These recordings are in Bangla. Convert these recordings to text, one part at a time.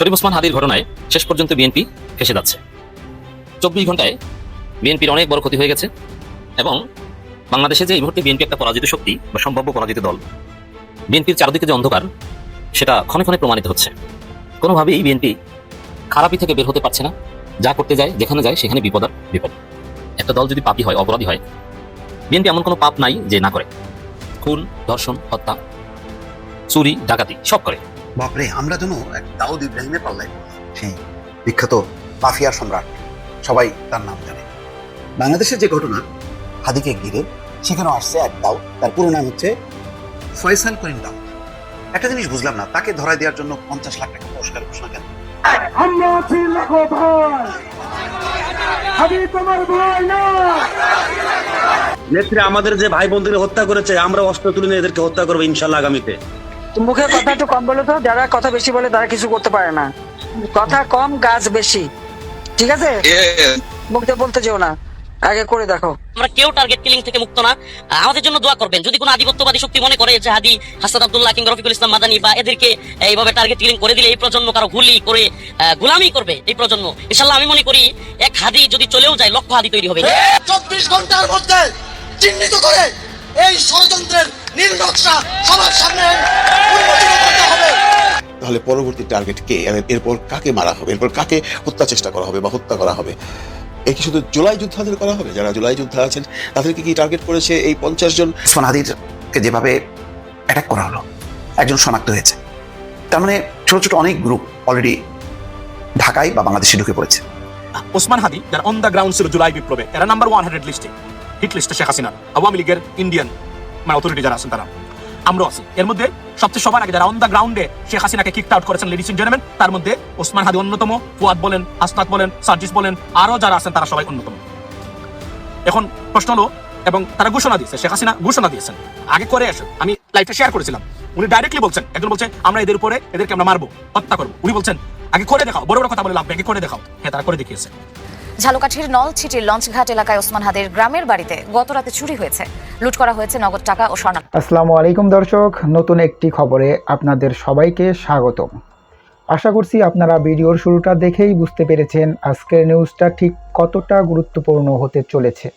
শরীফ ওসমান হাদির ঘটনায় শেষ পর্যন্ত বিএনপি ফেঁসে যাচ্ছে। 24 ঘন্টায় বিএনপির অনেক বড় ক্ষতি হয়ে গেছে এবং বাংলাদেশে যে এই মুহূর্তে বিএনপি একটা পরাজিত শক্তি বা সম্ভাব্য পরাজিত দল, বিএনপির চারদিকে যে অন্ধকার সেটা ক্ষণে ক্ষণে প্রমাণিত হচ্ছে। কোনোভাবেই বিএনপি খারাপই থেকে বের হতে পারছে না। যা করতে যায়, যেখানে যায় সেখানে বিপদ আর বিপদ। একটা দল যদি পাপী হয়, অপরাধী হয়, বিএনপি এমন কোনো পাপ নাই যে না করে। খুন, ধর্ষণ, হত্যা, চুরি, ডাকাতি সব করে। বাপরে, আমরা যেন এক দাউদ ইব্রাহিমের পাল্লায় সেই বিখ্যাত মাফিয়া সম্রাট, সবাই তার নাম জানে। বাংলাদেশের যে ঘটনা হাদিকে ঘিরে, সেখানেও আসছে এক দাও, তার পুরো নাম হচ্ছে ফয়সাল করিম দাও। একটা জিনিস বুঝলাম না, তাকে ধরায় দেওয়ার জন্য 50 লাখ টাকা পুরস্কার ঘোষণা কেন? আমরা আছি লাখো ভাই, হাদি তোমার ভাই না। নেত্রী আমাদের যে ভাই বোনদের হত্যা করেছে, আমরা অস্ত্র তুলে নিয়ে এদেরকে হত্যা করবো ইনশাল্লাহ আগামীতে। মুখে কথা একটু কম বলে তো, যারা কথা বেশি বলে তারা কিছু করতে পারে না। কথা কম, গাছ বেশি, ঠিক আছে? মুখে বলতে যেও না, আগে করে দেখো। আমরা কেউ টার্গেট কিলিং থেকে মুক্ত না। আমাদের জন্য দোয়া করবেন। যদি কোনো আধিপত্যবাদী শক্তি মনে করে যে হাদি, হাসান আব্দুল্লাহ কিংবা রফিকুল ইসলাম মাদানী বা এদেরকে এইভাবে টার্গেট কিলিং করে দিলে এই প্রজন্ম কারো গুলি করে গোলামি করবে, এই প্রজন্ম ইনশাআল্লাহ আমি মনে করি এক হাদি যদি চলেও যায়, লক্ষ হাদি তৈরি হবে। 24 ঘন্টার মধ্যে চিহ্নিত করে এই ষড়যন্ত্রের নীল নকশা সবার সামনে উন্মোচন করতে হবে। তাহলে পরবর্তী টার্গেট কে? এরপর কাকে মারা হবে? এরপর কাকে হত্যা চেষ্টা করা হবে বা হত্যা করা হবে? এই কি শুধু জুলাই যোদ্ধাদের করা হবে? যারা জুলাই যোদ্ধা আছেন তাদেরকে কি টার্গেট করেছে এই 50 জন? ওসমান হাদিকে যেভাবে অ্যাটাক করা হলো, একজন শনাক্ত হয়েছে, তার মানে ছোট ছোট অনেক গ্রুপ অলরেডি ঢাকায় বা বাংলাদেশে ঢুকে পড়েছে। ওসমান হাদি যারা অন দ্য গ্রাউন্ড ছিল জুলাই বিপ্লবে, এরা নাম্বার 100 লিস্টে, হিট লিস্টে শেখ হাসিনা, আওয়ামী লীগের ইন্ডিয়ান অথরিটি যারা আছেন তারা, আমরাও আছি এর মধ্যে। সবচেয়ে সবার আগে যারা অন দ্য গ্রাউন্ডে শেখ হাসিনাকে কিকড আউট করেছেন, লেডিস এন্ড জেন্টলম্যান, তার মধ্যে ওসমান হাদি অন্যতম, ফুয়াদ বলেন, আসনাদ বলেন, সার্জিস বলেন, আরো যারা আছেন তারা সবাই অন্যতম। এখন প্রশ্ন হলো, এবং তারা ঘোষণা দিয়েছে, শেখ হাসিনা ঘোষণা দিয়েছেন আগে করে আসেন, আমি লাইভে শেয়ার করেছিলাম, উনি ডাইরেক্টলি বলছেন, একজন বলছে আমরা এদের উপরে, এদেরকে আমরা মারবো, হত্যা করবো। উনি বলছেন আগে করে দেখাও, বড় বড় কথা বলে লাভ, আগে করে দেখাও। হ্যাঁ, তারা করে দেখিয়েছে। ঝালকাঠির নলছিটির লঞ্চঘাট এলাকায় ওসমান হাদির গ্রামের বাড়িতে গত রাতে চুরি হয়েছে, লুট করা হয়েছে নগদ টাকা ও স্বর্ণ। আসসালামু আলাইকুম দর্শক, নতুন একটি খবরে আপনাদের সবাইকে স্বাগতম। আশা করছি আপনারা ভিডিওর শুরুটা দেখেই বুঝতে পেরেছেন আজকের নিউজটা ঠিক কতটা গুরুত্বপূর্ণ হতে চলেছে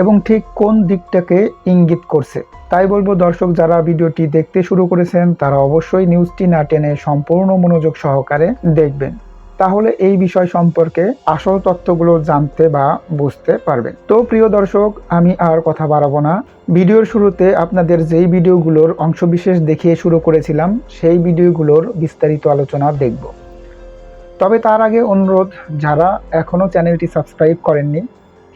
এবং ঠিক কোন দিকটাকে ইঙ্গিত করছে। তাই বলবো দর্শক, যারা ভিডিওটি দেখতে শুরু করেছেন তারা অবশ্যই নিউজটি না টেনে সম্পূর্ণ মনোযোগ সহকারে দেখবেন, তাহলে এই বিষয় সম্পর্কে আসল তথ্যগুলো জানতে বা বুঝতে পারবেন। তো প্রিয় দর্শক, আমি আর কথা বাড়াবো না। ভিডিওর শুরুতে আপনাদের যেই ভিডিওগুলোর অংশবিশেষ দেখিয়ে শুরু করেছিলাম, সেই ভিডিওগুলোর বিস্তারিত আলোচনা দেখব। তবে তার আগে অনুরোধ, যারা এখনও চ্যানেলটি সাবস্ক্রাইব করেননি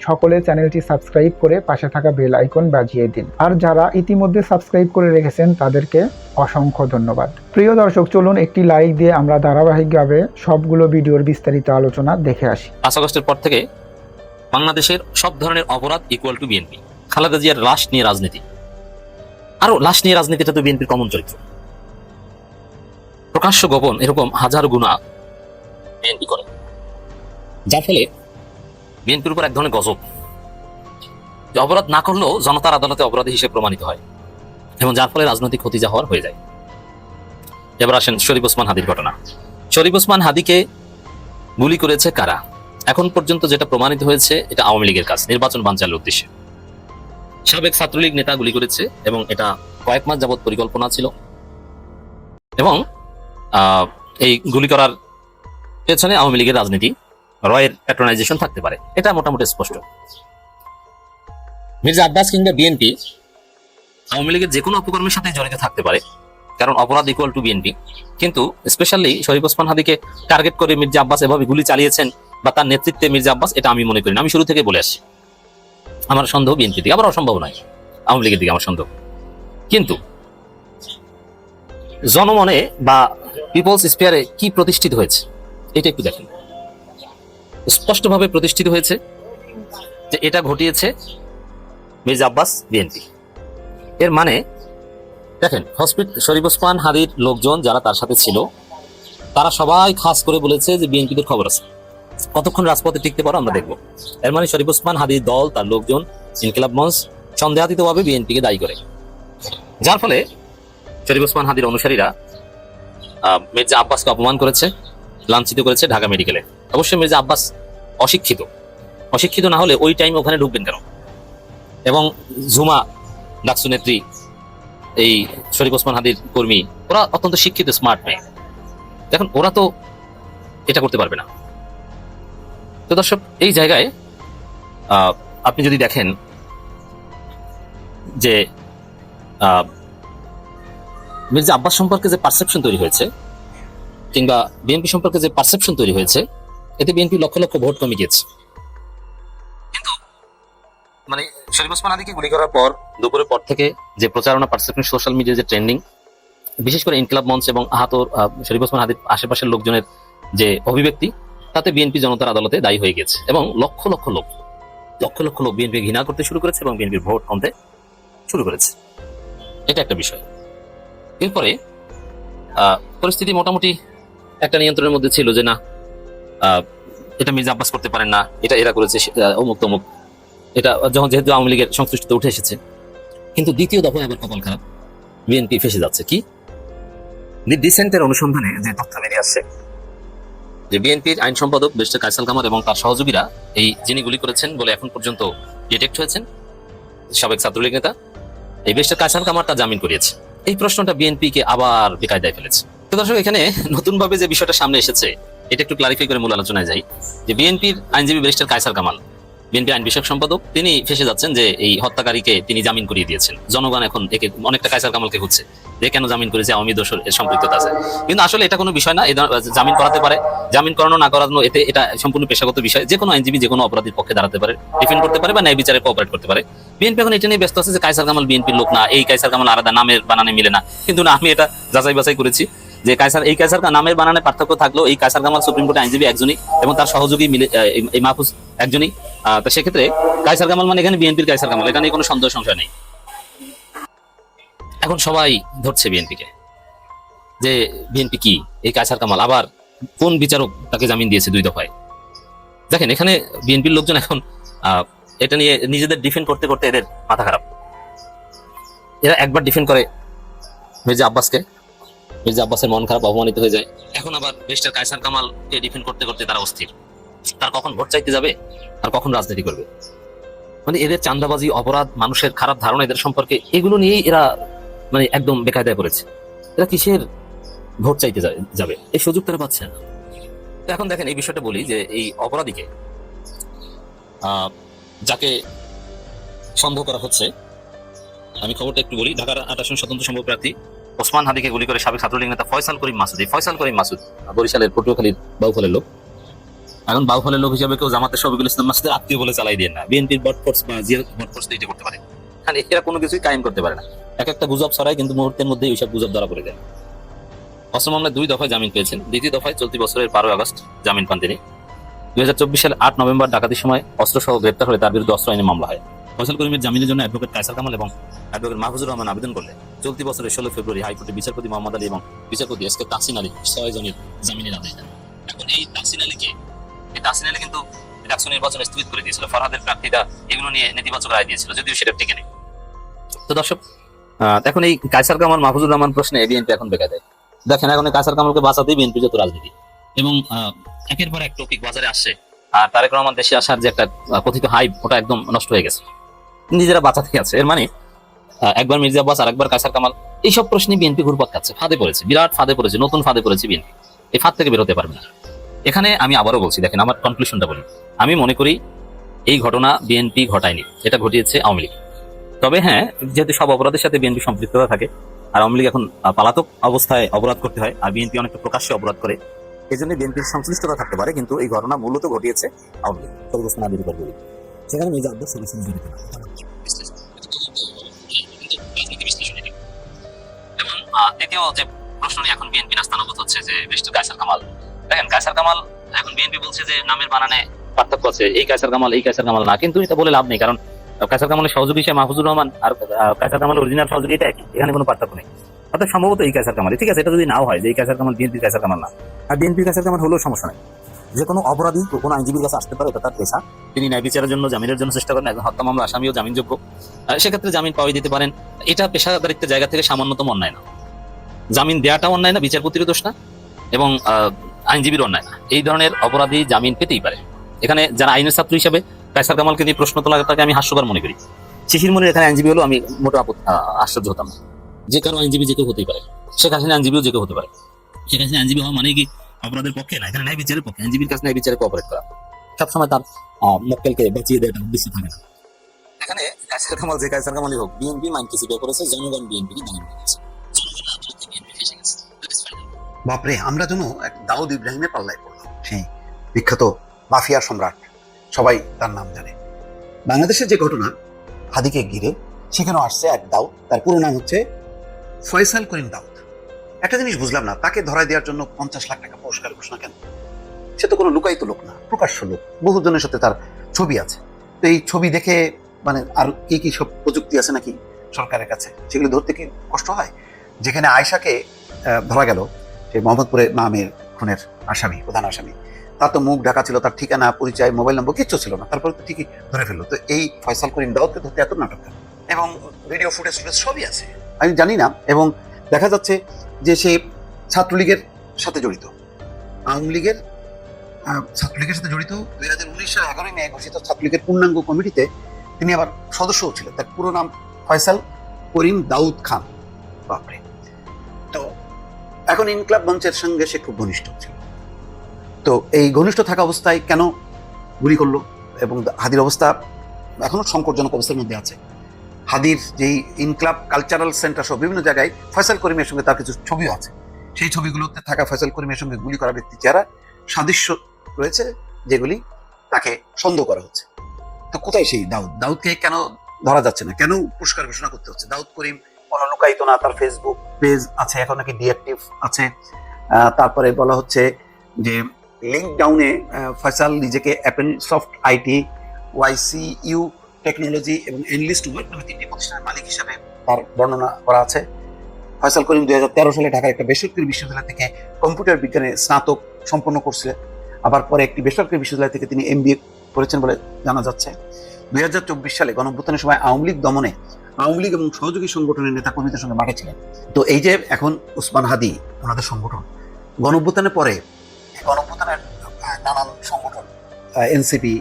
সকলে চ্যানেলটি সাবস্ক্রাইব করে পাশে থাকা বেল আইকন বাজিয়ে দিন, আর যারা ইতিমধ্যে সাবস্ক্রাইব করে রেখেছেন তাদেরকে অসংখ্য ধন্যবাদ। প্রিয় দর্শক, চলুন একটি লাইক দিয়ে আমরা ধারাবাহিকভাবে সবগুলো ভিডিওর বিস্তারিত আলোচনা দেখে আসি। 5 আগস্টের পর থেকে বাংলাদেশের সব ধরনের অপরাধ ইকুয়াল টু বিএনপি। খালেদা জিয়ার লাশ নিয়ে রাজনীতি, আরো লাশ নিয়ে রাজনীতিটা তো বিএনপির কমন চরিত্র। প্রকাশ্য গোপন এরকম হাজার গুণা বিএনপি করে, যার ফলে বিএনপির উপর এক ধরনের গজব, যে অপরাধ না করলেও জনতার আদালতে অপরাধী হিসেবে প্রমাণিত হয় এবং যার ফলে রাজনৈতিক ক্ষতি যা হওয়ার হয়ে যায়। এবার আসেন শরীফ ওসমান হাদির ঘটনা। শরীফ ওসমান হাদিকে গুলি করেছে কারা? এখন পর্যন্ত যেটা প্রমাণিত হয়েছে, এটা আওয়ামী লীগের কাজ, নির্বাচন বানচালের উদ্দেশ্যে। সাবেক ছাত্রলীগ নেতা গুলি করেছে এবং এটা কয়েক মাস যাবৎ পরিকল্পনা ছিল এবং এই গুলি করার পেছনে আওয়ামী লীগের রাজনীতি, রয়ের প্যাট্রোনাইজেশন থাকতে পারে, এটা মোটামুটি স্পষ্ট। মির্জা আব্বাস কিংবা বিএনপি আওয়ামী লীগের যে কোনো অপকর্মের সাথে জড়িত থাকতে পারে, কারণ অপরাধ ইকুয়াল টু বিএনপি। কিন্তু স্পেশালি শরীফ ওসমান হাদিকে টার্গেট করে মির্জা আব্বাস এভাবে গুলি চালিয়েছেন বা তার নেতৃত্বে মির্জা আব্বাস, এটা আমি মনে করি না। আমি শুরু থেকে বলে আসছি, আমার সন্দেহ বিএনপির দিকে, আবার অসম্ভব নয় আওয়ামী লীগের দিকে আমার সন্দেহ। কিন্তু জনমনে বা পিপলস স্পেয়ারে কি প্রতিষ্ঠিত হয়েছে এটা একটু দেখেন। স্পষ্টভাবে প্রতিষ্ঠিত হয়েছে যে এটা ঘটিয়েছে মির্জা আব্বাস, বিএনপি। এর মানে দেখেন, শরীফ ওসমান হাদির লোকজন যারা তার সাথে ছিল তারা সবাই খাস করে বলেছে যে বিএনপিদের খবর আছে, কতক্ষণ রাজপথে টিকতে পারো আমরা দেখবো। এর মানে শরীফ ওসমান হাদির দল, তার লোকজন, ইনকিলাব মঞ্চ সন্দেহাতীতভাবে বিএনপিকে দায়ী করে, যার ফলে শরীফ ওসমান হাদির অনুসারীরা মির্জা আব্বাসকে অপমান করেছে লাঞ্ছিত করেছে ঢাকা মেডিকেলে। অবশ্যই মির্জা আব্বাস অশিক্ষিত না হলে ওই টাইমে ওখানে ঢুকবেন কেন? এবং ঝুমা ডাকসু নেত্রী, এই শরীফ ওসমান হাদির কর্মী, ওরা অত্যন্ত শিক্ষিত স্মার্ট মেয়ে। দেখুন ওরা তো এটা করতে পারবে না। তো দর্শক, এই জায়গায় আপনি যদি দেখেন যে মির্জা আব্বাস সম্পর্কে যে পারসেপশন তৈরি হয়েছে কিংবা বিএনপি সম্পর্কে যে পারসেপশন তৈরি হয়েছে, এতে বিএনপি লক্ষ লক্ষ ভোট কমে গিয়েছে। কিন্তু মানে শরীফ ওসমান হাদিকে গুলি করার পর দুপুরের পর থেকে যে প্রচারণা, পারসেপশন, সোশ্যাল মিডিয়ায় যে ট্রেন্ডিং, বিশেষ করে ইনকিলাব মঞ্চ এবং আহত শরীফ ওসমান হাদির আশেপাশের লোকজনের যে অভিব্যক্তি, তাতে বিএনপি জনতার আদালতে দায়ী হয়ে গেছে এবং লক্ষ লক্ষ লোক বিএনপি ঘৃণা করতে শুরু করেছে এবং বিএনপির ভোট কমতে শুরু করেছে। এটা একটা বিষয়। এরপরে পরিস্থিতি মোটামুটি একটা নিয়ন্ত্রণের মধ্যে ছিল যে না, এটা মির্জা আব্বাস করতে পারেন না, এটা এরা করেছে, অমুক তমুক, এটা যখন যেহেতু আওয়ামী লীগের সংশ্লিষ্টতা উঠে এসেছে। কিন্তু দ্বিতীয় দফায় আবার কপাল খারাপ, বিএনপি ফেসে যাচ্ছে। কি ডিসেন্টের অনুসন্ধানে যে তথ্য বেরিয়ে আসছে যে বিএনপির আইন সম্পাদক ব্যারিস্টার কায়সাল কামাল এবং তার সহযোগীরা এই যিনি গুলি করেছেন বলে এখন পর্যন্ত ডিটেক্ট হয়েছেন সাবেক ছাত্রলীগ নেতা এই ব্যারিস্টার কায়সাল কামাল তা জামিন করিয়েছে। এই প্রশ্নটা বিএনপি কে আবার বেকায়দায় ফেলেছে। তো দর্শক, এখানে নতুন ভাবে যে বিষয়টা সামনে এসেছে এটা একটু ক্লারিফাই করে মূল আলোচনায় যাই। যে বিএনপির আইনজীবী ব্যারিস্টার কায়সাল কামাল, বিএনপি আইন বিষয়ক সম্পাদক, তিনি ফেসে যাচ্ছেন যে এই হত্যাকারীকে তিনি জামিন করিয়ে দিয়েছেন। জনগণ এখন একে অনেকটা কায়সাল কামালকে খুঁজছে যে কেন জামিন করেছে, আওয়ামী দোষের সম্পৃক্ততা আছে। কিন্তু আসলে এটা কোনো বিষয় না, জামিন করাতে পারে, জামিন করানো না করানো এতে এটা সম্পূর্ণ পেশাগত বিষয়। যে কোনো আইনজীবী যে কোনো অপরাধীর পক্ষে দাঁড়াতে পারে, ডিফেন্ড করতে পারে বা ন্যায় বিচারে কোঅপারেট করতে পারে। বিএনপি এখন এটা নিয়ে ব্যস্ত আছে যে কায়সাল কামাল বিএনপির লোক না, এই কায়সাল কামাল আলাদা, নামের বানানে মিলে না। কিন্তু না, আমি এটা যাচাই বাছাই করেছি যে এই কায়সার নামের বানানে পার্থক্য থাকলেও এই কায়সার কামাল সুপ্রিম কোর্টের আইনজীবী একজনই এবং তার সহযোগী মিলে এই মাহফুজ একজনই। তো সেক্ষেত্রে কায়সার কামাল মানে এখানে বিএনপির কায়সার কামাল, এখানে কোনো সন্দেহ সংশয় নেই। এখন সবাই ধরছে বিএনপিকে যে বিএনপি কি, এই কায়সার কামাল আবার কোন বিচারক তাকে জামিন দিয়েছে 2 দফায়। দেখেন এখানে বিএনপির লোকজন এখন এটা নিয়ে নিজেদের ডিফেন্ড করতে করতে এদের মাথা খারাপ। এরা একবার ডিফেন্ড করে মির্জা আব্বাসকে, মির্জা আব্বাসের মন খারাপ, অপমানিত হয়ে যায়। এখন আবার ব্যারিস্টার কায়সার কামালকে ডিফেন্ড করতে করতে তারা অস্থির, তার কখন ভোট চাইতে যাবে আর কখন রাজনীতি করবে। মানে এদের চাঁদাবাজি, অপরাধ, মানুষের খারাপ ধারণা এদের সম্পর্কে, এগুলো নিয়েই এরা মানে একদম বেকায়দায় পড়েছে। এরা কিসের ভোট চাইতে যাবে, এই সুযোগ তারা পাচ্ছে না। এখন দেখেন এই বিষয়টা বলি যে এই অপরাধীকে যাকে সন্দেহ করা হচ্ছে, আমি খবরটা একটু বলি। ঢাকার 28 স্বতন্ত্র সম্ভব প্রার্থী ওসমান হাদিকে গুলি করে সাবেক ছাত্রলীগ নেতা ফয়সাল করিম মাসুদ বরিশালের পটুয়াখালীর বাউফলের লোক। এখন বাউফলের লোক হিসাবে কেউ জামাতের শফিকুল ইসলাম মাসুদের আত্মীয় বলে চালাই দিয়ে না, বিএনপির বটফোর্স বা জিয়ার বটফোর্স এটা করতে পারে। মানে এরা কোনো কিছুই কায়েম করতে পারে না, একটা গুজব ছড়ায় কিন্তু মুহূর্তের মধ্যে ওইসব গুজব ধরা পড়ে যায়। অস্ত্র মামলায় 2 দফায় জামিন পেয়েছেন, দ্বিতীয় দফায় চলতি বছরের 12 আগস্ট জামিন পান তিনি। 2024 সালের 8 নভেম্বর ডাকাতির সময় অস্ত্রসহ গ্রেপ্তার হলে তার বিরুদ্ধে অস্ত্র আইনে মামলা হয়। ফয়সাল করিমের জামিনের জন্য অ্যাডভোকেট কায়সার কামাল এবং অ্যাডভোকেট মাহফুজুর রহমান আবেদন করলে চলতি বছরের 16 ফেব্রুয়ারি হাইকোর্টে বিচারপতি মোহাম্মদ আলী এবং বিচারপতি এস কে তাহসিন আলী 6 জনের জামিনের আদেশ দেন। এখন এই তাহসিন আলী কিন্তু ডাকসু নির্বাচন স্থগিত করে দিয়েছিল, ফরহাদের প্রার্থীরা এগুলো নিয়ে নেতিবাচক রায় দিয়েছিল, যদিও সেটা টিকে নেই। তো দর্শক, এখন এই কায়সার কামাল মাহফুজুর রহমান প্রশ্নে বিএনপি এখন বেকায় দেয়। দেখেন এখন কায়সার কামালকে বাঁচাতেই বিএনপি যত রাজনীতি এবং একের পর এক টপিক বাজারে আসছে। আর তারেক রহমান দেশে আসার যে একটা কথিত হাইপ, ওটা একদম নষ্ট হয়ে গেছে, নিজেরা বাঁচাতে আছে। এর মানে একবার মির্জা আব্বাস আর একবার কায়সার কামাল, এইসব প্রশ্নে বিএনপি ঘুরপাক খাচ্ছে, ফাঁদে পড়েছে, বিরাট ফাঁদে পড়েছে, নতুন ফাঁদে পড়েছে বিএনপি। এই ফাঁদ থেকে বেরোতে পারবে না। এখানে আমি আবারও বলছি, দেখেন আমার কনক্লুশনটা বলি। আমি মনে করি এই ঘটনা বিএনপি ঘটায়নি, এটা ঘটিয়েছে আওয়ামী লীগ। তবে হ্যাঁ, যেহেতু সব অপরাধের সাথে বিএনপি সম্পৃক্ততা থাকে আর আওয়ামী লীগ এখন পলাতক অবস্থায় অপরাধ করতে হয় আর বিএনপি অনেকটা প্রকাশ্যে অপরাধ করে, এই জন্য বিএনপির সংশ্লিষ্টতা থাকতে পারে। কিন্তু এই ঘটনা মূলত ঘটিয়েছে আওয়ামী লীগ, সেখানে মির্জা আব্বাস জড়িত না। এবং দ্বিতীয় যে প্রশ্ন নিয়ে এখন বিএনপি নাস্তানুবোধ হচ্ছে যে ব্যারিস্টার কায়সার কামাল। দেখেন কায়সার কামাল, এখন বিএনপি বলছে যে নামের বানানে পার্থক্য আছে, এই কায়সার কামাল না, কিন্তু এটা বলে লাভ নেই, কারণ কায়সার কামালের সহযোগী হিসেবে মাহফুজুর রহমান আর কায়সার কামাল অরিজিনাল সহযোগী এটা একই, এখানে কোনো পার্থক্য নেই। অর্থাৎ সম্ভবত এই কায়সার কামাল, ঠিক আছে, এটা যদি নাও হয় যে এই কায়সার কামাল বিএনপির কায়সার কামাল না, আর বিএনপির কায়সার কামাল হলেও সমস্যা নেই। যে কোনো অপরাধী কোনো আইনজীবীর কাছে আসতে পারে, এটা তার পেশা, তিনি ন্যায় বিচারের জন্য, জামিনের জন্য চেষ্টা করেন। একজন হত্যা মামলা আসামিও জামিনযোগ্য, সেক্ষেত্রে জামিন পাওয়াই দিতে পারেন। এটা পেশাদারিত্বের জায়গা থেকে সামান্যতম অন্যায় না, জামিন দেওয়াটা অন্যায় না, বিচারপতিরও দোষ না, এবং আইনজীবীর অন্যায় না। এই ধরনের অপরাধী জামিন পেতেই পারে। এখানে যারা আইনের ছাত্র হিসেবে কায়সার কামালকে নিয়ে প্রশ্ন তোলাটাকে আমি হাস্যকর মনে করি। শিশির মনির এখানে আইনজীবী হলো আমি মোটা আশ্চর্য হতাম না। যে কারো আইনজীবী যে কেউ হতেই পারে, শেখ হাসিনা আইনজীবীও যে কেউ হতে পারে। শেখ হাসিনা আইনজীবী হওয়া মানে কি অপরাধের পক্ষে না, এখানে ন্যায় বিচারের পক্ষে। আইনজীবীর কাছে ন্যায় বিচারে কোঅপারেট করা, সবসময় তার মক্কেলকে বাঁচিয়ে দেয়, এটা উদ্দেশ্য থাকে না। এখানে কায়সার কামাল যে কায়সার কামালই হোক, বিএনপি মাইন্ড কিছু করেছে, জনগণ বিএনপিকে দান করেছে। বাপরে, আমরা যেন এক দাউদ ইব্রাহিমের পাল্লায় পড়লাম। সেই বিখ্যাত মাফিয়া সম্রাট, সবাই তার নাম জানে। বাংলাদেশের যে ঘটনা হাদিকে ঘিরে, সেখানেও আসছে এক দাউদ। তার পুরো নাম হচ্ছে ফয়সাল করিম দাউদ। একটা জিনিস বুঝলাম না, তাকে ধরায় দেওয়ার জন্য 50 লাখ টাকা পুরস্কার ঘোষণা কেন? সে তো কোনো লুকায়িত লোক না, প্রকাশ্য লোক। বহুজনের সাথে তার ছবি আছে। তো এই ছবি দেখে মানে আর কি সব প্রযুক্তি আছে নাকি সরকারের কাছে, সেগুলো ধরতে কি কষ্ট হয়? যেখানে আয়েশাকে ধরা গেল, সেই মোহাম্মদপুরে নামের খুনের আসামি, প্রধান আসামি, তার তো মুখ ঢাকা ছিল, তার ঠিকানা, পরিচয়, মোবাইল নম্বর কিচ্ছু ছিল না, তারপরে তো ঠিকই ধরে ফেললো। তো এই ফয়সাল করিম দাউদকে ধরতে এত নাটক কেন? এবং ভিডিও ফুটেজ সবই আছে, আমি জানি না। এবং দেখা যাচ্ছে যে সে ছাত্রলীগের সাথে জড়িত, আওয়ামী লীগের ছাত্রলীগের সাথে জড়িত। 2019 সালে 11 মে ঘোষিত ছাত্রলীগের পূর্ণাঙ্গ কমিটিতে তিনি আবার সদস্যও ছিলেন। তার পুরো নাম ফয়সাল করিম দাউদ খান। বাপরে। তো এখন ইনকলাব মঞ্চের সঙ্গে সে খুব ঘনিষ্ঠ ছিল। তো এই ঘনিষ্ঠ থাকা অবস্থায় কেন গুলি করলো? এবং হাদির অবস্থা এখনো সংকটজনক অবস্থার মধ্যে আছে। হাদির যেই ইনকলাব কালচারাল সেন্টার সহ বিভিন্ন জায়গায় ফয়সাল করিমের সঙ্গে তার কিছু ছবিও আছে। সেই ছবিগুলোতে থাকা ফয়সাল করিমের সঙ্গে গুলি করা ব্যক্তি যারা সাদৃশ্য রয়েছে, যেগুলি তাকে সন্দেহ করা হচ্ছে। তো কোথায় সেই দাউদকে কেন ধরা যাচ্ছে না? কেন পুরস্কার ঘোষণা করতে হচ্ছে? দাউদ করিম কোনো লুকায়িত না, তার ফেসবুক পেজ আছে, এখন নাকি ডিঅ্যাক্টিভ আছে। তারপরে বলা হচ্ছে যে লিঙ্ক ডাউনে ফয়সাল নিজেকে অ্যাপেল সফট আইটি, ওয়াইসিইউ টেকনোলজি এবং এনলিস্ট ওয়ার্ক নামে 3টি প্রতিষ্ঠানের মালিক হিসাবে তার বর্ণনা করা আছে। ফয়সাল করিম 2013 সালে ঢাকার একটা বেসরকারি বিশ্ববিদ্যালয় থেকে কম্পিউটার বিজ্ঞানে স্নাতক সম্পন্ন করছিলেন। আবার পরে একটি বেসরকারি বিশ্ববিদ্যালয় থেকে তিনি MBA করেছেন বলে জানা যাচ্ছে। 2024 সালে গণঅভ্যুত্থানের সময় আওয়ামী লীগ দমনে আওয়ামী লীগ এবং সহযোগী সংগঠনের নেতা কর্মীদের সঙ্গে মাঠে ছিলেন। তো এই যে এখন ওসমান হাদি, ওনাদের সংগঠন, গণঅভ্যুত্থানের পরে গণঅভ্যুত্থানের নানান সংগঠন, এনসিপি,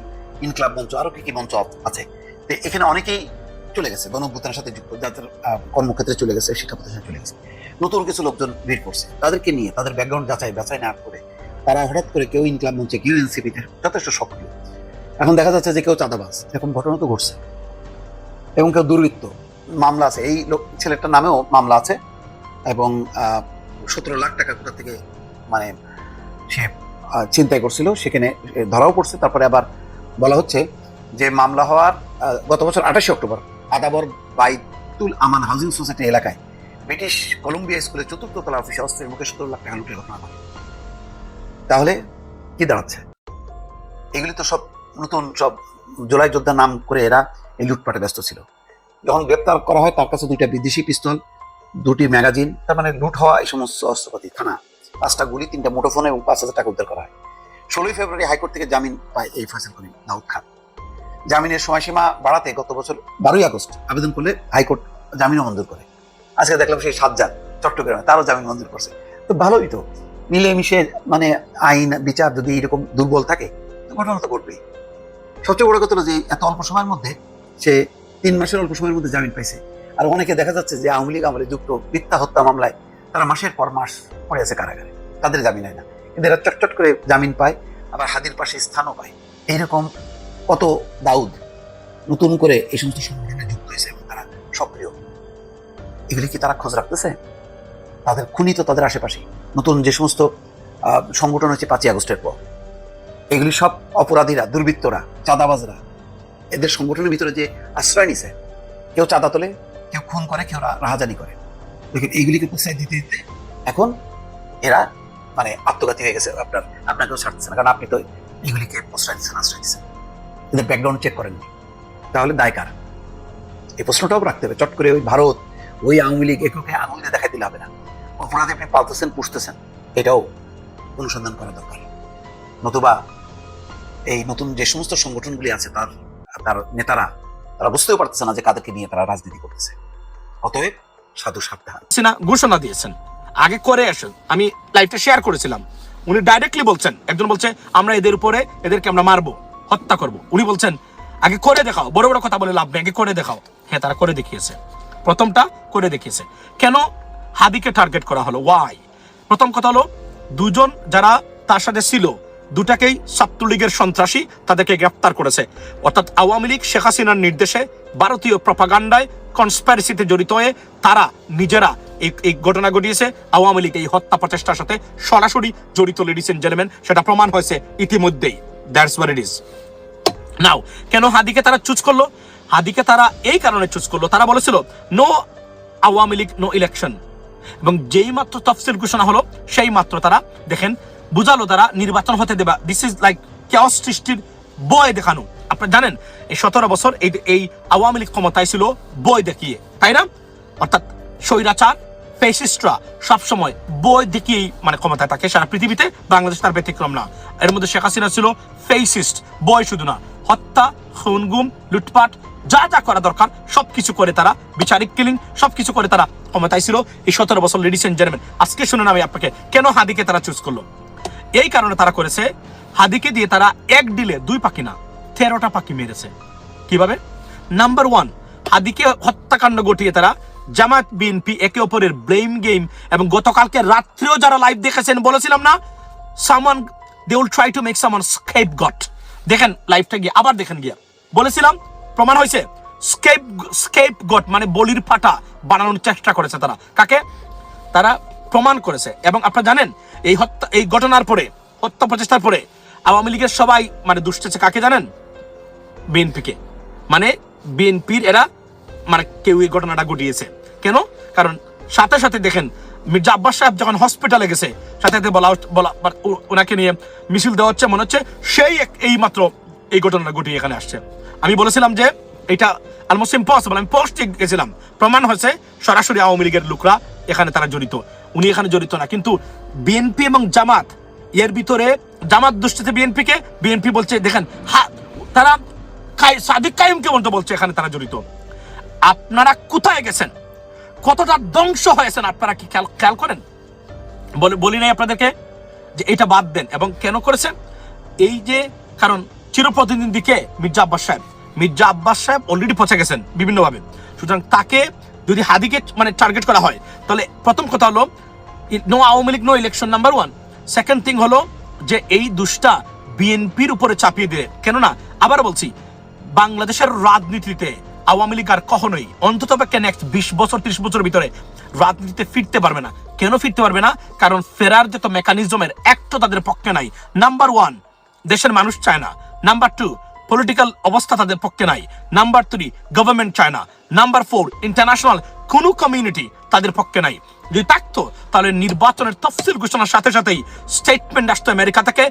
ইনকলাব মঞ্চ, আরো কি মঞ্চ আছে, তো এখানে অনেকেই চলে গেছে গণঅভ্যুত্থানের সাথে যুক্ত, যাদের কর্মক্ষেত্রে চলে গেছে, শিক্ষা প্রতিষ্ঠানে চলে গেছে। নতুন কিছু লোকজন ভিড় করছে, তাদেরকে নিয়ে তাদের ব্যাকগ্রাউন্ড যাচাই না করে তারা হঠাৎ করে কেউ ইনকলাব মঞ্চে, কেউ এনসিপিতে যথেষ্ট সক্রিয়। এখন দেখা যাচ্ছে যে কেউ চাঁদাবাজ, এরকম ঘটনা তো ঘটছে, এবং কেউ দুর্বৃত্ত, মামলা আছে। এই ছেলেটার নামেও মামলা আছে, এবং 17 লাখ টাকা কোথা থেকে মানে সে চিন্তাই করছিল, সেখানে ধরাও পড়ছে। তারপরে আবার বলা হচ্ছে যে মামলা হওয়ার গত বছর 28 অক্টোবর আদাবর বাইতুল আমান হাউজিং সোসাইটি এলাকায় ব্রিটিশ কলম্বিয়া স্কুলের 4th তলা অফিসে অস্ত্রের মুখে 17 লাখ টাকা লুটের ঘটনা ঘটে। তাহলে কি দাঁড়াচ্ছে? এগুলি তো সব নতুন, সব জুলাই যোদ্ধার নাম করে এরা এই লুটপাটে ব্যস্ত ছিল। যখন গ্রেপ্তার করা হয় তার কাছে 2টা বিদেশি পিস্তল, 2টি ম্যাগাজিন, তার মানে লুট হওয়া এই সমস্ত অস্ত্রপাতি, থানা, 5টা গুলি, 3টা মুঠোফোন এবং 5,000 টাকা উদ্ধার করা হয়। 16 ফেব্রুয়ারি হাইকোর্ট থেকে জামিন পায় এই ফয়সাল করিম দাউদ খান। জামিনের সময়সীমা বাড়াতে গত বছর 12 আগস্ট আবেদন করলে হাইকোর্ট জামিনও মঞ্জুর করে। আজকে দেখলাম সেই সাজ্জাদ চট্টগ্রামে, তারও জামিন মঞ্জুর করছে। তো ভালোই তো, মিলেমিশে মানে আইন বিচার যদি এরকম দুর্বল থাকে তো ঘটনা তো ঘটবেই। সবচেয়ে বড় কথা হলো যে এত অল্প সময়ের মধ্যে সে 3 মাসের অল্প সময়ের মধ্যে জামিন পাইছে। আর অনেকে দেখা যাচ্ছে যে আওয়ামী লীগ আমলে যুক্ত মিথ্যা হত্যা মামলায় তারা মাসের পর মাস পড়ে আছে কারাগারে, তাদের জামিন হয় না, কিন্তু এরা চটচট করে জামিন পায়, আবার হাদির পাশে স্থানও পায়। এইরকম কত দাউদ নতুন করে এই সমস্ত সংগঠনে যুক্ত হয়েছে এবং তারা সক্রিয়। এগুলি কি তারা খোঁজ রাখতেছে? তাদের খুনি তো তাদের আশেপাশে। নতুন যে সমস্ত সংগঠন হচ্ছে 5 আগস্টের পর, এগুলি সব অপরাধীরা, দুর্বৃত্তরা, চাঁদাবাজরা এদের সংগঠনের ভিতরে যে আশ্রয় নিছে। কেউ চাঁদা তোলে, কেউ খুন করে, কেউ রাহাজানি করে। দেখেন এইগুলিকে প্রশ্রয় দিতে দিতে এখন এরা মানে আত্মঘাতী হয়ে গেছে। আপনাকেও ছাড়তেছে না, কারণ আপনি তো এগুলিকে প্রশ্রয় দিচ্ছেন, আশ্রয় দিচ্ছেন, এদের ব্যাকগ্রাউন্ড চেক করেননি। তাহলে দায় কার? এই প্রশ্নটাও রাখতে হবে। চট করে ওই ভারত, ওই আওয়ামী লীগ এগুলোকে আঙুল দিয়ে দেখাই দিলে হবে না। অপরাধী আপনি পালতেছেন, পুষতেছেন, এটাও অনুসন্ধান করা দরকার। নতুবা এই নতুন যে সমস্ত সংগঠনগুলি আছে তার নেতারা তারা বুঝতেও পারতেছে না যে কাদেরকে নিয়ে তারা রাজনীতি করতেছে। অতএব সাধু সাবধান। ঘোষণা দিয়েছেন আগে করে আসেন, আমি লাইভটা শেয়ার করেছিলাম উনি ডাইরেক্টলি বলছেন, একজন বলছে আমরা এদেরকে আমরা মারবো, হত্যা করব। উনি বলছেন আগে করে দেখাও, বড় বড় কথা বলে লাভ নেই, আগে করে দেখাও। হ্যাঁ, তারা করে দেখিয়েছে, প্রথমটা করে দেখিয়েছে। কেন হাদিকে টার্গেট করা হলো? ওয়াই? প্রথম কথা হলো, দুজন যারা তার সাথে ছিল, দুটাকেই ছাত্রলীগের সন্ত্রাসী, তাদেরকে গ্রেফতার করেছে। অর্থাৎ আওয়ামী লীগ শেখ হাসিনার নির্দেশে ভারতীয় প্রপাগান্ডায় কনস্পাইরেসিতে জড়িত হয়ে তারা নিজেরা এই ঘটনা ঘটিয়েছে। আওয়ামী লীগ এই হত্যা প্রচেষ্টার সাথে সরাসরি জড়িত, লেডিস এন্ড জেন্টলম্যান, সেটা প্রমাণ হয়েছে ইতিমধ্যেই। That's what it is. Now, কেন হাদিকে তারা চুজ করলো? হাদিকে তারা এই কারণে চুজ করলো, তারা বলেছিল no Awami League no election, এবং যেই মাত্র তফসিল ঘোষণা হলো সেই মাত্র তারা দেখেন বুঝালো তারা নির্বাচন হতে দেবা। দিস ইজ লাইক কেওস সৃষ্টির বয় দেখানো। আপনারা জানেন এই 17 বছর এই আওয়ামী লীগ ক্ষমতায় ছিল বয় দেখিয়ে, তাই না? অর্থাৎ স্বৈরাচার ফ্যাসিস্টরা সবসময় বই দেখিয়েই মানে ক্ষমতায় থাকে সারা পৃথিবীতে, বাংলাদেশ তার ব্যতিক্রম না। এর মধ্যে শেখ হাসিনা ছিল ফেসিস্ট, বয় শুধু না, হত্যা, খুন, গুম, লুটপাট, যা যা করা দরকার সবকিছু করে তারা, বিচারিক কিলিং সবকিছু করে তারা ক্ষমতায় ছিল এই 17 বছর। লেডিস এন্ড জেন্টলম্যান, আজকে শুনুন আমি আপনাকে কেন হাদিকে তারা চুজ করলো। এই কারণে তারা করেছে, হাদিকে দিয়ে তারা এক ডিলে 2 পাখি না 13টা পাখি মেরেছে। কিভাবে? নাম্বার 1, হাদিকে হত্যাকাণ্ড ঘটিয়ে তারা জামাত বিএনপি একে অপরের ব্লেম গেম, এবং গতকালকে রাত্রেও যারা লাইভ দেখেছেন বলেছিলাম না, someone they will try to make someone scapegoat. দেখেন লাইভটা গিয়ে, আবার দেখেন গিয়া, বলেছিলাম প্রমাণ হয়েছে। স্কেপগট মানে বলির পাটা বানানোর চেষ্টা করেছে তারা। কাকে? তারা প্রমাণ করেছে। এবং আপনারা জানেন এই ঘটনার পরে, হত্যা প্রচেষ্টার পরে আওয়ামী লীগের সবাই মানে দুষ্টেছে কাকে জানেন? বিএনপিকে। মানে বিএনপির এরা মানে কেউ এই ঘটনাটা ঘটিয়েছে। কেন? কারণ সাথে সাথে দেখেন মির্জা আব্বাস সাহেব যখন হসপিটালে গেছে, সাথে সাথে বলা ওনাকে নিয়ে মিছিল দেওয়া হচ্ছে, মনে হচ্ছে সেই এই মাত্র এই ঘটনাটা ঘটিয়ে এখানে আসছে। আমি বলেছিলাম যে এটা অলমোস্ট ইম্পসিবল, আমি পোস্টে গেছিলাম, প্রমাণ হয়েছে সরাসরি আওয়ামী লীগের লোকরা এখানে তারা জড়িত। উনি এখানে জড়িত না, কিন্তু বিএনপি এবং জামাত এর ভিতরে, জামাত দুষ্টিতে বিএনপিকে, বিএনপি বলছে দেখেন তারা সাদিক কাইমকে বলছে এখানে তারা জড়িত। আপনারা কোথায় গেছেন, কতটা ধ্বংস হয়েছেন আপনারা কি খেয়াল করেন? বলি নাই আপনাদেরকে যে এটা বাদ দেন। এবং কেন করেছেন? এই যে কারণ চিরপ্রতিনিধিকে মির্জা আব্বাস সাহেব অলরেডি পৌঁছে গেছেন বিভিন্নভাবে। সুতরাং তাকে যদি হাদিকে মানে টার্গেট করা হয়, তাহলে প্রথম কথা হলো no Awami League no election, number 1। Second thing হলো যে এই দুষ্টা বিএনপির উপরে চাপিয়ে দিয়ে, কেননা আবার বলছি বাংলাদেশের রাজনীতিতে আওয়ামী লীগ আর কখনোই অন্তত নেক্সট 20 বছর 30 বছরের ভিতরে রাজনীতিতে ফিরতে পারবে না। কেন ফিরতে পারবে না? কারণ ফেরার যত মেকানিজমের একটা তাদের পক্ষে নাই। নাম্বার 1, দেশের মানুষ চায় না। নাম্বার 2, পলিটিক্যাল অবস্থা তাদের পক্ষে নাই। নাম্বার 3, গভর্নমেন্ট চায় না। নাম্বার 4, ইন্টারন্যাশনাল কোনো কমিউনিটি তাদের পক্ষে নাই। যদি থাকতো তাহলে নির্বাচনের তফসিল ঘোষণার সাথে সাথেই স্টেটমেন্ট আসতো আমেরিকা থেকে,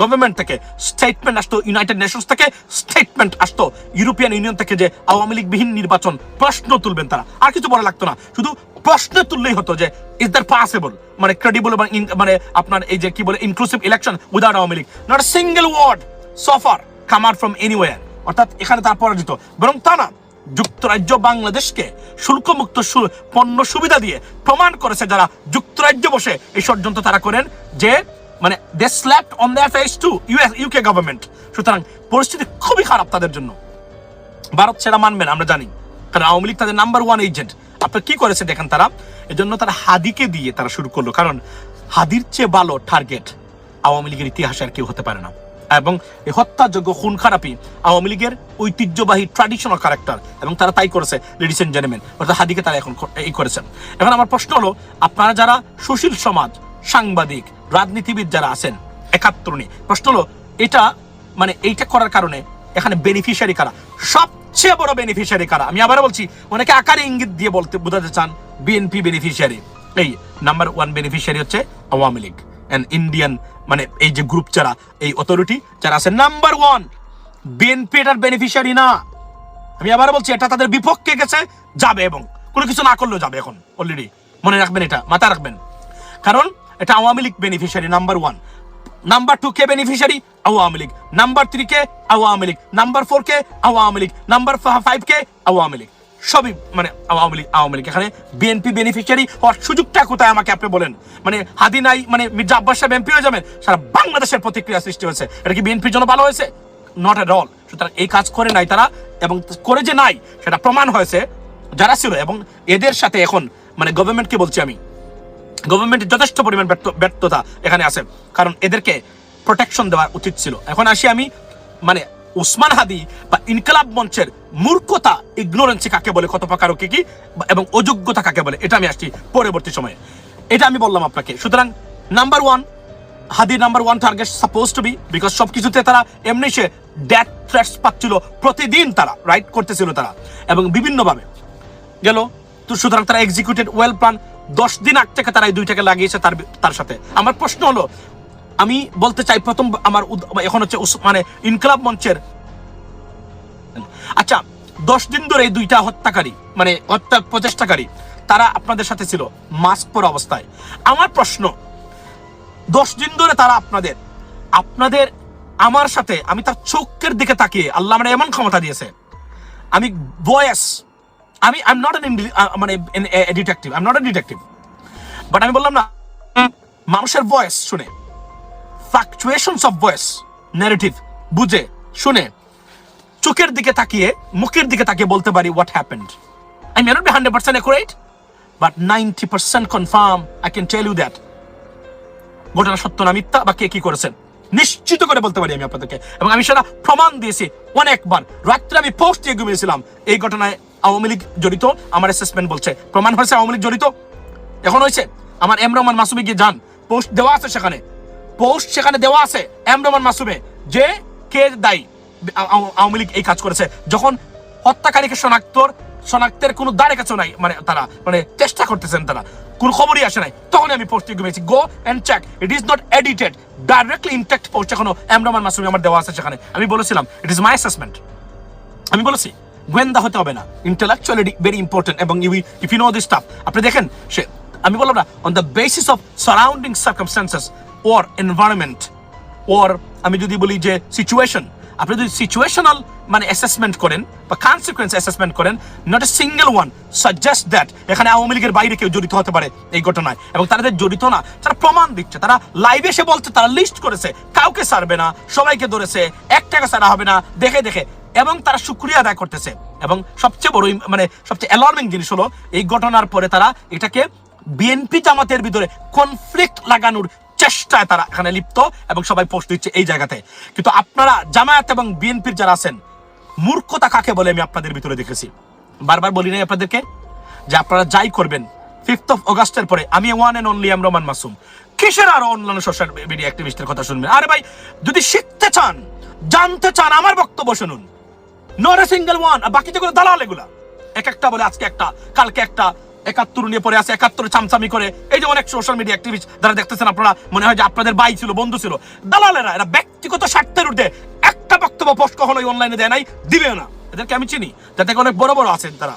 গভর্নমেন্ট থেকে স্টেটমেন্ট আসতো, ইউনাইটেড নেশনস থেকে স্টেটমেন্ট আসতো, ইউরোপিয়ান ইউনিয়ন থেকে যে আওয়ামী লীগ বিহীন নির্বাচন প্রশ্ন তুলবেন তারা। আর কিছু বলা লাগতো না, শুধু প্রশ্ন তুললেই হতো যে ইজ দ্যাট পসিবল, মানে ক্রেডিবল, মানে আপনার এই যে কি বলে inclusive election without Awami League. Not a single word so far come out from anywhere. অর্থাৎ এখানে তারা পরাজিত। বরং তা না, যুক্তরাজ্য বাংলাদেশকে শুল্কমুক্ত পণ্য সুবিধা দিয়ে প্রমাণ করেছে যারা যুক্তরাজ্য বসে এই ষড়যন্ত্র তারা করেন, যে মানে they slapped on their face to UK government. সুতরাং পরিস্থিতি খুবই খারাপ তাদের জন্য। ভারত সেটা মানবে না আমরা জানি, কারণ আওয়ামী লীগ তাদের নাম্বার 1 এজেন্ট। আপনার কি করেছে দেখেন তারা, এজন্য তারা হাদিকে দিয়ে তারা শুরু করলো। কারণ হাদির চেয়ে ভালো টার্গেট আওয়ামী লীগের ইতিহাসে আর কেউ হতে পারে না। এবং এই হত্যাযোগ্য খুন খারাপি আওয়ামী লীগের ঐতিহ্যবাহী ট্র্যাডিশনাল ক্যারেক্টার, এবং তারা তাই করেছে লেডিস এন্ড জেন্টলম্যান। অর্থাৎ হাদিকে তারা এখন এই করেছেন। এখন আমার প্রশ্ন হলো, আপনারা যারা সুশীল সমাজ, সাংবাদিক, রাজনীতিবিদ যারা আছেন, একাত্তরণী, প্রশ্ন হলো এটা মানে এইটা করার কারণে এখানে বেনিফিশিয়ারি কারা? সবচেয়ে বড় বেনিফিশিয়ারি কারা? আমি আবার বলছি, অনেকে আকারে ইঙ্গিত দিয়ে বোঝাতে চান বিএনপি বেনিফিশিয়ারি। এই নাম্বার 1 বেনিফিশিয়ারি হচ্ছে আওয়ামী লীগ এন্ড ইন্ডিয়ান, মানে এই যে গ্রুপ যারা, এই অথরিটি যারা আছে, নাম্বার 1 বিএনপি এটার বেনিফিশিয়ারি না। আমি আবার বলছি, এটা তাদের বিপক্ষে গেছে, যাবে, এবং কোনো কিছু না করলেও যাবে। এখন অলরেডি মনে রাখবেন, এটা মাথায় রাখবেন, কারণ এটা Awami League beneficiary number 1। Number 2 কে বেনিফিশিয়ারি আওয়ামী লীগ, নাম্বার 3 কে আওয়ামী লীগ, নাম্বার 4 কে আওয়ামী লীগ, নাম্বার 5 কে আওয়ামী লীগ। সবই মানে আওয়ামী লীগ। এখানে বিএনপি বেনিফিশিয়ারি হওয়ার সুযোগটা কোথায় আমাকে আপনি বলেন? মানে হাদি নাই মানে মির্জা আব্বাস সাহেব এমপি হয়ে যাবেন, সারা বাংলাদেশের প্রতিক্রিয়া সৃষ্টি হয়েছে। এটা কি বিএনপির জন্য ভালো হয়েছে? Not at all. সুতরাং এই কাজ করে নাই তারা, এবং করে যে নাই সেটা প্রমাণ হয়েছে যারা ছিল। এবং এদের সাথে এখন মানে গভর্নমেন্টকে বলছি আমি, গভর্নমেন্টের যথেষ্ট পরিমাণ ব্যর্থতা এখানে আছে, কারণ এদেরকে প্রোটেকশন দেওয়া উচিত ছিল। এখন আসি আমি মানে ওসমান হাদি বা ইনকলাব মঞ্চের মূর্খতা, ইগনোরেন্সি কাকে বলে, কত প্রকার কি কি, এবং অযোগ্যতা কাকে বলে, এটা আমি আসছি পরবর্তী সময়ে। এটা আমি বললাম আপনাকে। সুতরাং নাম্বার ওয়ান, হাদির number one target suppose to be, because সবকিছুতে তারা এমনি সে ডেথ থ্রেটস পাচ্ছিল প্রতিদিন, তারা রাইট করতেছিল তারা, এবং বিভিন্নভাবে গেল। তো সুতরাং তারা এক্সিকিউটেড ওয়েল প্ল্যান। 10 দিন আগ থেকে তারা এই দুইটাকে লাগিয়েছে তার সাথে। আমার প্রশ্ন হলো, আমি বলতে চাই প্রথম আমার এখন হচ্ছে মানে ইনকলাব মঞ্চের, আচ্ছা 10 দিন ধরে এই দুইটা হত্যাকারী মানে হত্যা প্রচেষ্টাকারী তারা আপনাদের সাথে ছিল মাস্ক পরা অবস্থায়। আমার প্রশ্ন, 10 দিন ধরে তারা আপনাদের আমার সাথে, আমি তার চোখের দিকে তাকিয়ে, আল্লাহ মানে এমন ক্ষমতা দিয়েছে, আমি ভয়েস, আমি আই এম নট মানে detective, I am not a detective, but আমি বললাম না, মানুষের ভয়েস শুনে, ফ্লাকচুয়েশনস অফ ভয়েস, ন্যারেটিভ বুঝে শুনে, চোখের দিকে তাকিয়ে, মুখের দিকে তাকিয়ে বলতে পারি what happened. I may not be 100% accurate, but 90% confirm I can tell you that ঘটনা সত্য না মিথ্যা বা কে কি করেছেন নিশ্চিত করে বলতে পারি আমি আপনাদেরকে। এবং আমি সেটা প্রমাণ দিয়েছি অনেকবার। রাত্রে আমি পোস্ট দিয়ে ঘুমিয়েছিলাম, এই ঘটনায় আওয়ামী লীগ জড়িত, আমার অ্যাসেসমেন্ট বলছে প্রমাণ হয়েছে আওয়ামী লীগ জড়িত। এখন হয়েছে আমার এম রহমান মাসুমে গিয়ে যান, পোস্ট দেওয়া আছে সেখানে, পোস্ট সেখানে দেওয়া আছে এম রহমান মাসুমে, যে কে দায়ী আওয়ামী লীগ এই কাজ করেছে। যখন হত্যাকারীকে শনাক্তের কোনো দ্বারে কাছে নাই, মানে তারা মানে চেষ্টা করতেছেন, তারা কোন খবরই আসে নাই, তখন আমি পোস্টে ঘুমিয়েছি। Go and check, it is not edited, directly intact post এখনো এম রহমান মাসুমে আমার দেওয়া আছে সেখানে। আমি বলেছিলাম ইট ইজ মাই অ্যাসেসমেন্ট, আমি বলেছি গোয়েন্দা হতে হবে না, ইন্টেলেকচুয়ালি ভেরি ইম্পর্টেন্ট, এবং if you know this stuff, আপনি দেখেন সে, আমি বললাম না, on the basis of surrounding circumstances or environment, or আমি যদি বলি যে সিচুয়েশন, আপনি যদি সিচুয়েশনাল মানে অ্যাসেসমেন্ট করেন বা কনসিকুয়েন্স অ্যাসেসমেন্ট করেন, not a single one suggest that এখানে আওয়ামী লীগের বাইরে কেউ জড়িত হতে পারে এই ঘটনায়। এবং তাদের জড়িত না, তারা প্রমাণ দিচ্ছে, তারা লাইভে এসে বলছে, তারা লিস্ট করেছে, কাউকে ছাড়বে না, সবাইকে ধরেছে, 1 টাকা ছাড়া হবে না, দেখে দেখে, এবং তারা শুকরিয়া আদায় করতেছে। এবং সবচেয়ে বড় মানে সবচেয়ে অ্যালার্মিং জিনিস হলো, এই ঘটনার পরে তারা এটাকে বিএনপি জামাতের ভিতরে কনফ্লিক্ট লাগানোর চেষ্টায় তারা এখানে লিপ্ত, এবং সবাই পোস্ট দিচ্ছে এই জায়গাতে। কিন্তু আপনারা জামায়াত এবং বিএনপির যারা আছেন, মূর্খতা কাকে বলে আমি আপনাদের ভিতরে দেখেছি। বারবার বলি নাই আপনাদেরকে যে আপনারা যাই করবেন 5th of August-এর পরে আমি one and only M Rahman Masum, কিসের আরো অন্যান্য সোশ্যাল মিডিয়া অ্যাক্টিভিস্টের কথা শুনবেন? আরে ভাই, যদি শিখতে চান, জানতে চান, আমার বক্তব্য শুনুন, নট এ সিঙ্গেল ওয়ান। বাকি যেগুলো দালাল, এগুলা এক একটা বলে, আজকে একটা, কালকে একটা, 71 নিয়ে পড়ে আছে, 71 চামচামি করে। এই যে অনেক সোশ্যাল মিডিয়া অ্যাক্টিভিস্ট যারা দেখতেছেন, আপনারা মনে হয় যে আপনাদের ভাই ছিল, বন্ধু ছিল, দালালেরা, এরা ব্যক্তিগত স্বার্থের ঊর্ধ্বে একটা বক্তব্য পোস্ট কখনোই অনলাইনে দেয় নাই, দিবেও না। এদেরকে আমি চিনি, যাতে অনেক বড় বড় আছেন তারা,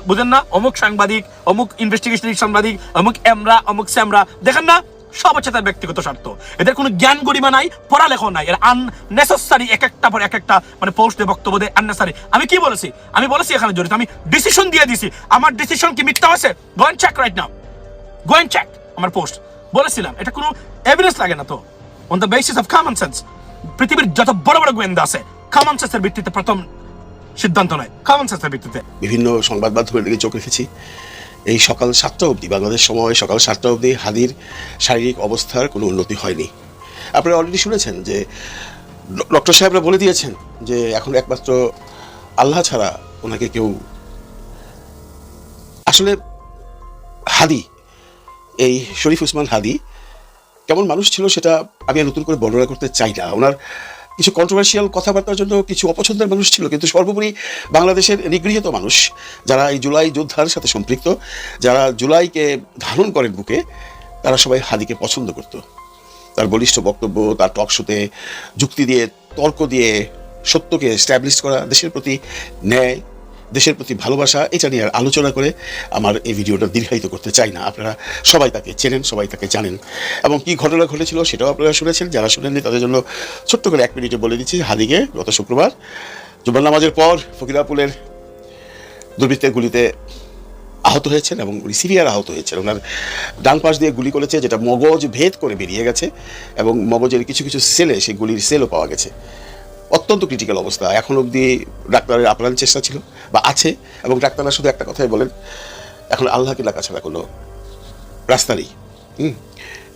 বুঝেন না, অমুক সাংবাদিক, অমুক ইনভেস্টিগেশন সাংবাদিক, অমুক এমরা, অমুক স্যামরা, দেখেন না, সব হচ্ছে তার ব্যক্তিগত স্বার্থ। এদের কোনো জ্ঞান গরিমা নাই, পড়ালেখা নাই, এরা আননেসেসারি এক একটা পর এক একটা মানে পোস্ট দিয়ে বক্তব্য দেয়, আননেসেসারি। আমি কি বলেছি? আমি বলেছি এখানে জড়িত, আমি ডিসিশন দিয়ে দিছি। আমার ডিসিশন কি মিথ্যা হয়েছে? Go and check right now, go and check আমার পোস্ট। বলেছিলাম, এটা কোনো এভিডেন্স লাগে না তো, on the basis of common sense. পৃথিবীর যত বড় বড় গোয়েন্দা আছে, কমন সেন্সের ভিত্তিতে প্রথম সিদ্ধান্ত নেয়, কমন সেন্সের ভিত্তিতে। বিভিন্ন সংবাদ মাধ্যমের দিকে চোখ রেখেছি। এই সকাল 7টা অবধি, বাংলাদেশ সময় সকাল 7টা অবধি হাদির শারীরিক অবস্থার কোনো উন্নতি হয়নি। আপনারা অলরেডি শুনেছেন যে ডক্টর সাহেবরা বলে দিয়েছেন যে এখন একমাত্র আল্লাহ ছাড়া ওনাকে কেউ, আসলে হাদি, এই শরীফ ওসমান হাদি কেমন মানুষ ছিল সেটা আমি আর নতুন করে বর্ণনা করতে চাই না। ওনার কিছু কন্ট্রোভার্সিয়াল কথাবার্তার জন্য কিছু অপছন্দের মানুষ ছিল, কিন্তু সর্বোপরি বাংলাদেশের নিগৃহীত মানুষ যারা এই জুলাই যোদ্ধার সাথে সম্পৃক্ত, যারা জুলাইকে ধারণ করেন বুকে, তারা সবাই হাদিকে পছন্দ করত। তার বলিষ্ঠ বক্তব্য, তার টক শোতে যুক্তি দিয়ে, তর্ক দিয়ে সত্যকে এস্টাবলিশ করা, দেশের প্রতি ন্যায়, দেশের প্রতি ভালোবাসা, এটা নিয়ে আর আলোচনা করে আমার এই ভিডিওটা দীর্ঘায়িত করতে চাই না। আপনারা সবাই তাকে চেনেন, সবাই তাকে জানেন, এবং কি ঘটনা ঘটেছিল সেটাও আপনারা শুনেছেন। যারা শুনেননি তাদের জন্য ছোট্ট করে 1 মিনিটে বলে দিচ্ছি। হাদিকে গত শুক্রবার জুমার নামাজের পর ফকিরাপুলের দুর্বৃত্তের গুলিতে আহত হয়েছেন এবং সিভিয়ার আহত হয়েছেন। ওনার ডান পাশ দিয়ে গুলি করেছে, যেটা মগজ ভেদ করে বেরিয়ে গেছে এবং মগজের কিছু কিছু সেলে সেই গুলির সেলও পাওয়া গেছে। অত্যন্ত ক্রিটিক্যাল অবস্থা। এখন অবধি ডাক্তারের আপ্রাণ চেষ্টা ছিল বা আছে, এবং ডাক্তাররা শুধু একটা কথাই বলেন, এখন আল্লাহকে ডাকা ছাড়া কোনো রাস্তা নেই।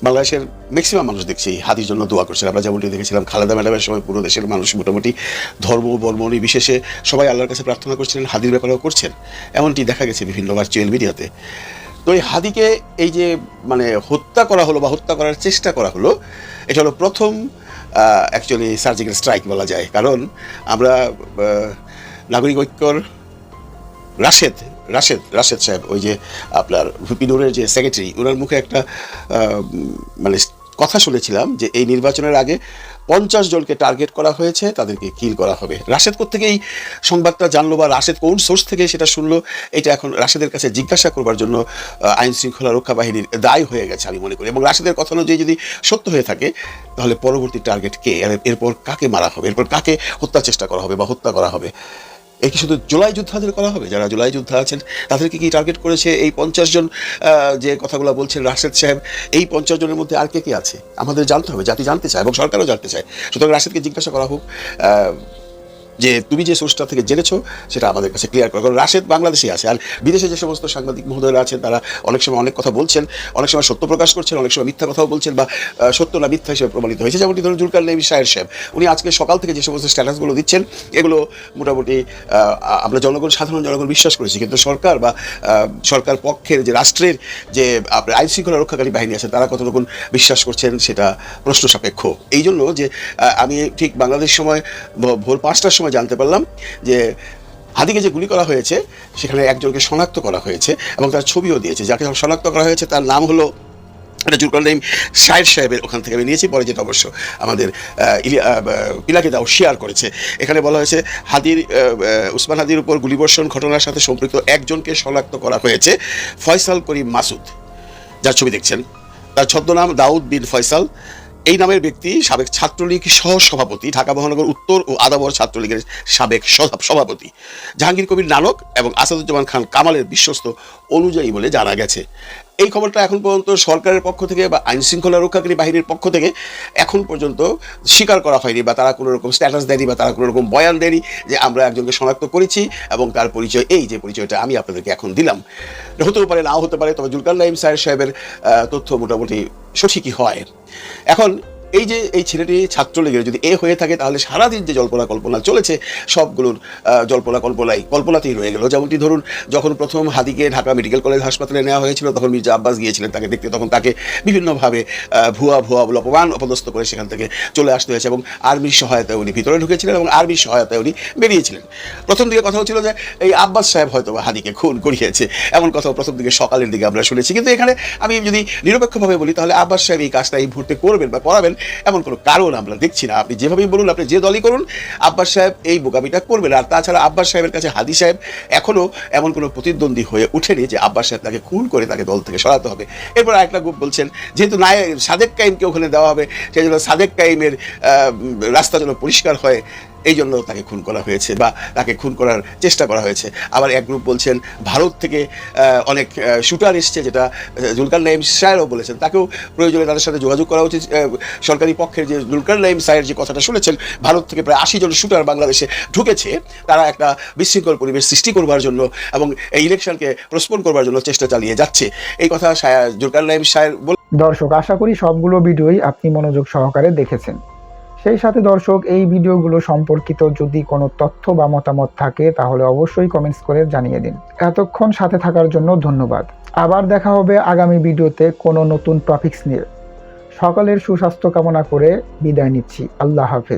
বাংলাদেশের ম্যাক্সিমাম মানুষ দেখছি হাদির জন্য দোয়া করছেন। আমরা যেমনটি দেখেছিলাম খালেদা ম্যাডামের সময় পুরো দেশের মানুষ মোটামুটি ধর্ম বর্ম নির্বিশেষে সবাই আল্লাহর কাছে প্রার্থনা করছিলেন, হাদির ব্যাপারেও করছেন। এমনটি দেখা গেছে বিভিন্ন ভার্চুয়াল মিডিয়াতে। তো এই হাদিকে এই যে মানে হত্যা করা হলো বা হত্যা করার চেষ্টা করা হলো, এটা হলো প্রথম অ্যাকচুয়ালি সার্জিক্যাল স্ট্রাইক বলা যায়। কারণ আমরা নাগরিক ঐক্যর রাশেদ সাহেব, ওই যে আপনার ভিপিনুরের যে সেক্রেটারি, ওনার মুখে একটা মানে কথা শুনেছিলাম যে এই নির্বাচনের আগে 50 জনকে টার্গেট করা হয়েছে, তাদেরকে কিল করা হবে। রাশেদ কোত্থেকে এই সংবাদটা জানলো বা রাশেদ কোন সোর্স থেকে সেটা শুনলো, এটা এখন রাশেদের কাছে জিজ্ঞাসা করবার জন্য আইন শৃঙ্খলা রক্ষা বাহিনীর দায় হয়ে গেছে আমি মনে করি। এবং রাশেদের কথা অনুযায়ী যদি সত্য হয়ে থাকে, তাহলে পরবর্তী টার্গেট কে, এরপর কাকে মারা হবে, এরপর কাকে হত্যার চেষ্টা করা হবে বা হত্যা করা হবে। এই কি শুধু জুলাই যোদ্ধাদের করা হবে? যারা জুলাই যোদ্ধা আছেন তাদেরকে কি টার্গেট করেছে এই 50 জন যে কথাগুলো বলছেন রাশেদ সাহেব? এই 50 জনের মধ্যে আর কে কে আছে আমাদের জানতে হবে, জাতি জানতে চায় এবং সরকারও জানতে চায়। সুতরাং রাশেদকে জিজ্ঞাসা করা হোক যে তুমি যে সোর্সটা থেকে জেনেছো সেটা আমাদের কাছে ক্লিয়ার করো। কারণ রাশেদ বাংলাদেশে আছে, আর বিদেশে যে সমস্ত সাংবাদিক মহোদয়রা আছেন তারা অনেক সময় অনেক কথা বলছেন, অনেক সময় সত্য প্রকাশ করছেন, অনেক সময় মিথ্যা কথাও বলছেন বা সত্য না মিথ্যা হিসেবে প্রমাণিত হয়েছে। যেমনটি ধরুন জুলকারনাইন সাহেব, উনি আজকে সকাল থেকে যে সমস্ত স্ট্যাটাসগুলো দিচ্ছেন, এগুলো মোটামুটি আমরা সাধারণ জনগণ বিশ্বাস করেছি। কিন্তু সরকার বা সরকার পক্ষের যে রাষ্ট্রের যে আপনার আইন শৃঙ্খলা রক্ষাকারী বাহিনী আছে, তারা কতটুকু বিশ্বাস করছেন সেটা প্রশ্ন সাপেক্ষ। এই জন্য যে আমি ঠিক বাংলাদেশ সময় ভোর 5টার সময় জানতে পারলাম যে হাদিকে যে গুলি করা হয়েছে সেখানে একজনকে শনাক্ত করা হয়েছে এবং তার ছবিও দিয়েছে। যাকে শনাক্ত করা হয়েছে তার নাম হলো, এটা জুলকারনাইন সাহেবের ওখান থেকে আমি নিয়েছি, পরে যেটা অবশ্য আমাদের পিলাকে দাও শেয়ার করেছে। এখানে বলা হয়েছে উসমান হাদির উপর গুলিবর্ষণ ঘটনার সাথে সম্পৃক্ত একজনকে শনাক্ত করা হয়েছে, ফয়সাল করিম মাসুদ, যার ছবি দেখছেন। তার ছদ্মনাম দাউদ বিন ফয়সাল। এই নামের ব্যক্তি সাবেক ছাত্রলীগ সহ সভাপতি, ঢাকা মহানগর উত্তর ও আদাবর ছাত্রলীগের সাবেক সভাপতি, জাহাঙ্গীর কবির নানক এবং আসাদুজ্জামান খান কামালের বিশ্বস্ত অনুযায়ী বলে জানা গেছে। এই খবরটা এখন পর্যন্ত সরকারের পক্ষ থেকে বা আইন শৃঙ্খলা রক্ষাকারী বাহিনীর পক্ষ থেকে এখন পর্যন্ত স্বীকার করা হয়নি বা তারা কোনো রকম স্ট্যাটাস দেয়নি বা তারা কোনো রকম বয়ান দেয়নি যে আমরা একজনকে শনাক্ত করেছি এবং তার পরিচয় এই, যে পরিচয়টা আমি আপনাদেরকে এখন দিলাম। হতেও পারে, নাও হতে পারে, তবে জুলকারনাইন সাহেবের তথ্য মোটামুটি সঠিকই হয়। এখন এই যে এই ছেলেটি ছাত্রলীগের যদি হয়ে থাকে, তাহলে সারাদিন যে জল্পনা কল্পনা চলেছে সবগুলোর জল্পনা কল্পনাতেই রয়ে গেল। যেমনটি ধরুন, যখন প্রথম হাদিকে ঢাকা মেডিকেল কলেজ হাসপাতালে নেওয়া হয়েছিল, তখন মির্জা আব্বাস গিয়েছিলেন তাকে দেখতে। তখন তাকে বিভিন্নভাবে ভুয়া অপমান অপদস্থ করে সেখান থেকে চলে আসতে হয়েছে এবং আর্মির সহায়তায় উনি ভিতরে ঢুকেছিলেন এবং আর্মির সহায়তায় উনি বেরিয়েছিলেন। প্রথম দিকে কথা হচ্ছিল যে এই আব্বাস সাহেব হয়তো হাদিকে খুন করিয়েছে, এমন কথা প্রথম দিকে সকালের দিকে আমরা শুনেছি। কিন্তু এখানে আমি যদি নিরপেক্ষভাবে বলি, তাহলে আব্বাস সাহেব এই কাজটা এই মুহূর্তে করবেন বা করাবেন এমন কোনো কারণ আমরা দেখছি না। আপনি যেভাবেই বলুন, আপনি যে দলই করুন, আব্বাস সাহেব এই বোকামিটা করবেন। আর তাছাড়া আব্বাস সাহেবের কাছে হাদি সাহেব এখনও এমন কোনো প্রতিদ্বন্দ্বী হয়ে উঠেনি যে আব্বাস সাহেব তাকে খুন করে তাকে দল থেকে সরাতে হবে। এরপর আরেকটা গ্রুপ বলছেন যেহেতু সাদেক কাইমকে ওখানে দেওয়া হবে, সেই জন্য সাদেক কাইমের রাস্তা যেন পরিষ্কার হয়, এই জন্য তাকে খুন করা হয়েছে বা তাকে খুন করার চেষ্টা করা হয়েছে। আবার এক গ্রুপ বলছেন ভারত থেকে অনেক শুটার এসছে, যেটা জুলকারনাইন সাহেবও বলেছেন, তাকেও প্রয়োজনে তাদের সাথে যোগাযোগ করা উচিত। সরকারি পক্ষের যে জুলকারনাইন সাহেব যে কথাটা শুনেছেন, ভারত থেকে প্রায় 80 জন শুটার বাংলাদেশে ঢুকেছে, তারা একটা বিশৃঙ্খল পরিবেশ সৃষ্টি করবার জন্য এবং এই ইলেকশনকে প্রস্পোন করবার জন্য চেষ্টা চালিয়ে যাচ্ছে। এই কথা জুলকারনাইন সাহেব বলে। দর্শক, আশা করি সবগুলো ভিডিওই আপনি মনোযোগ সহকারে দেখেছেন। সেই সাথে দর্শক, এই ভিডিওগুলো সম্পর্কিত যদি কোনো তথ্য বা মতামত থাকে তাহলে অবশ্যই কমেন্টস করে জানিয়ে দিন। এতক্ষণ সাথে থাকার জন্য ধন্যবাদ। আবার দেখা হবে আগামী ভিডিওতে কোনো নতুন টপিকস নিয়ে। সকলের সুস্বাস্থ্য কামনা করে বিদায় নিচ্ছি। আল্লাহ হাফেজ।